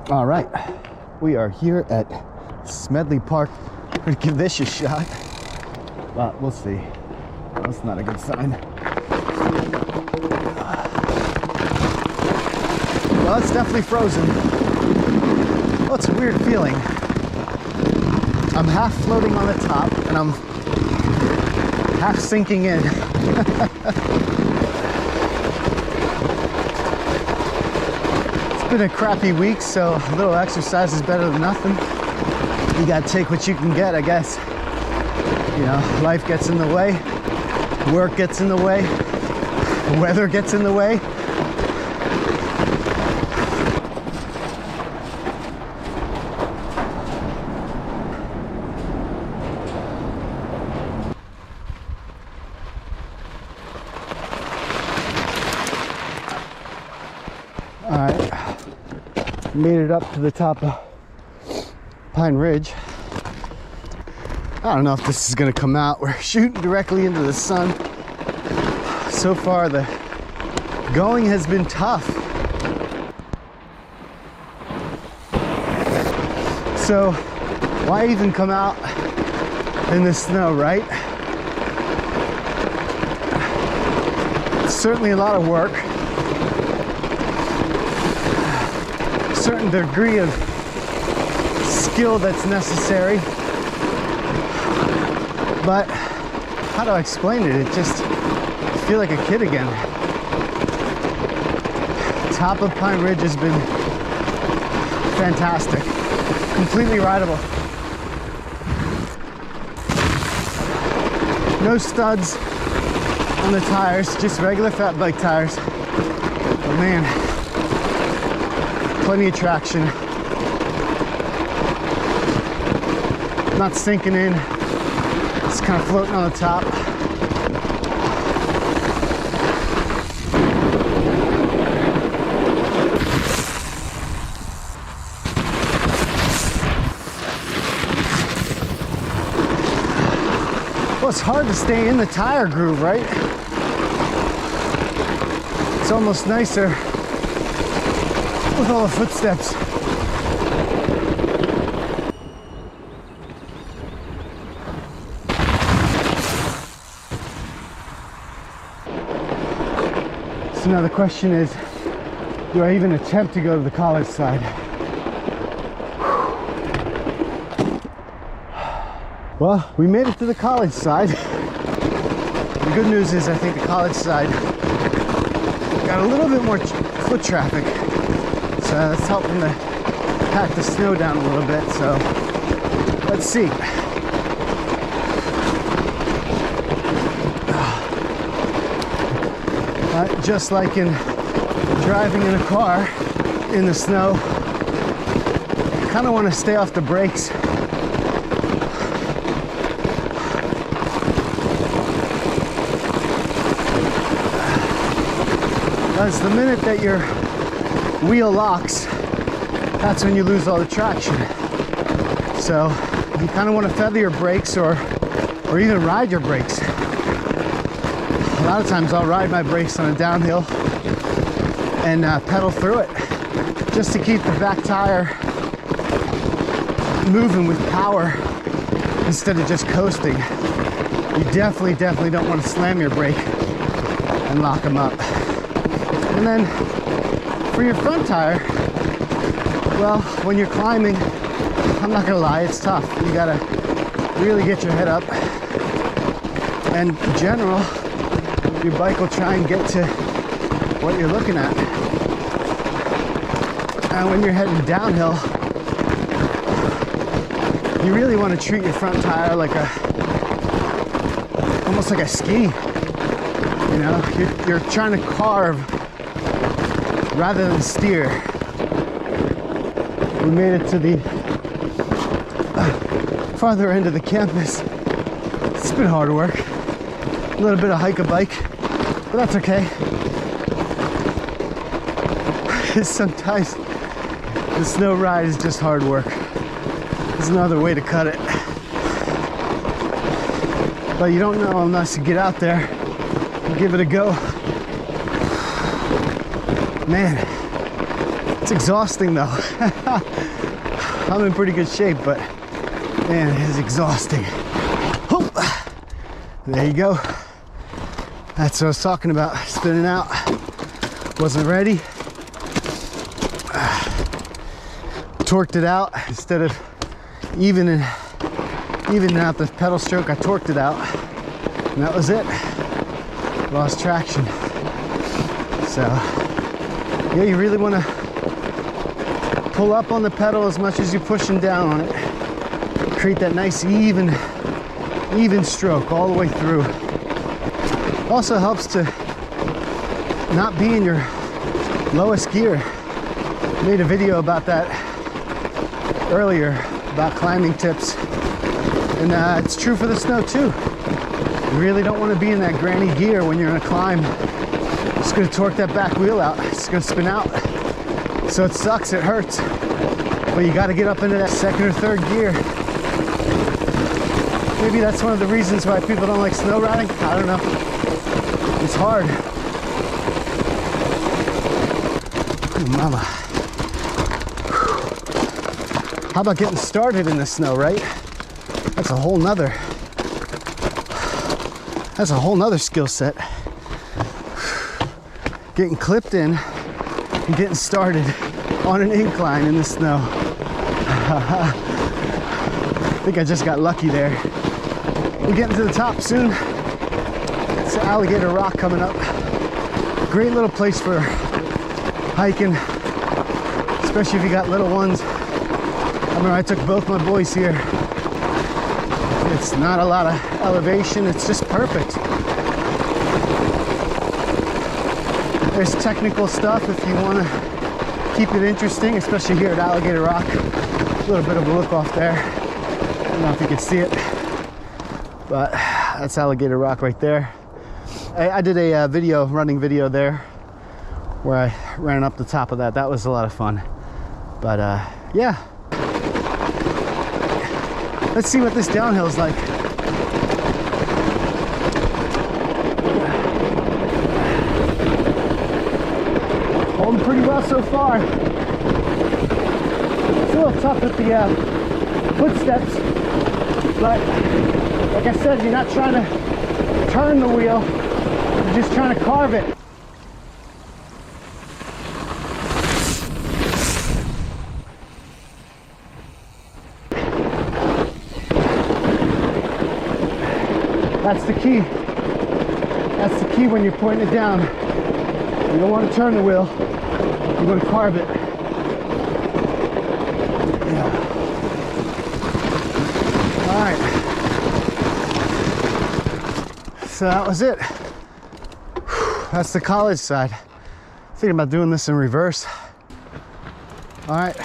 All right, we are here at Smedley Park. We're gonna give this a shot, but we'll see. That's not a good sign. Well, it's definitely frozen. Oh, it's a weird feeling. I'm half floating on the top and I'm half sinking in. It's been a crappy week, so a little exercise is better than nothing. You gotta take what you can get, I guess. You know, life gets in the way, work gets in the way, weather gets in the way. All right, made it up to the top of Pine Ridge. I don't know if this is gonna come out. We're shooting directly into the sun. So far, the going has been tough. So why even come out in the snow, right? It's certainly a lot of work. A certain degree of skill that's necessary. But how do I explain it? It just, I feel like a kid again. Top of Pine Ridge has been fantastic. Completely rideable. No studs on the tires, just regular fat bike tires. But man, plenty of traction. Not sinking in. It's kind of floating on the top. Well, it's hard to stay in the tire groove, right? It's almost nicer with all the footsteps. So now the question is, do I even attempt to go to the college side? Well, we made it to the college side. The good news is I think the college side got a little bit more foot traffic. So that's helping to pack the snow down a little bit. So let's see. Just like in driving in a car in the snow, I kind of want to stay off the brakes. Because the minute that your wheel locks, that's when you lose all the traction. So you kind of want to feather your brakes or even ride your brakes. A lot of times I'll ride my brakes on a downhill and pedal through it just to keep the back tire moving with power instead of just coasting. You definitely don't want to slam your brake and lock them up. And then for your front tire, well, when you're climbing, I'm not gonna lie, it's tough. You gotta really get your head up. And in general, your bike will try and get to what you're looking at. And when you're heading downhill, you really want to treat your front tire like almost like a ski. You know, you're trying to carve rather than steer. We made it to the farther end of the campus. It's been hard work. A little bit of hike-a-bike, but that's okay. Sometimes the snow ride is just hard work. There's another way to cut it. But you don't know unless you get out there and give it a go. Man, It's exhausting though. I'm in pretty good shape, but man, it is exhausting. Hoop. There you go. That's what I was talking about, spinning out. Wasn't ready. Torqued it out instead of evening out the pedal stroke. I torqued it out, and that was it. Lost traction. So yeah, you really want to pull up on the pedal as much as you're pushing down on it. Create that nice even stroke all the way through. Also helps to not be in your lowest gear. Made a video about that earlier, about climbing tips, and it's true for the snow too. You really don't want to be in that granny gear when you're in a climb. It's going to torque that back wheel out. It's going to spin out. So it sucks, it hurts, but you got to get up into that second or third gear. Maybe that's one of the reasons why people don't like snow riding. I don't know. It's hard. Ooh, mama. How about getting started in the snow, right? That's a whole nother skill set. Getting clipped in and getting started on an incline in the snow. I think I just got lucky there. We're getting to the top soon. It's Alligator Rock coming up. Great little place for hiking, especially if you got little ones. I remember I took both my boys here. It's not a lot of elevation, it's just perfect. There's technical stuff if you want to keep it interesting, especially here at Alligator Rock. A little bit of a look off there. I don't know if you can see it, but that's Alligator Rock right there. I did a running video there where I ran up the top of that. That was a lot of fun. But yeah. Let's see what this downhill is like. Holding pretty well so far. It's a little tough with the footsteps, but like I said, you're not trying to turn the wheel, you're just trying to carve it. That's the key. That's the key when you're pointing it down. You don't want to turn the wheel. You want to carve it. Yeah. All right. So that was it. That's the college side. Thinking about doing this in reverse. All right.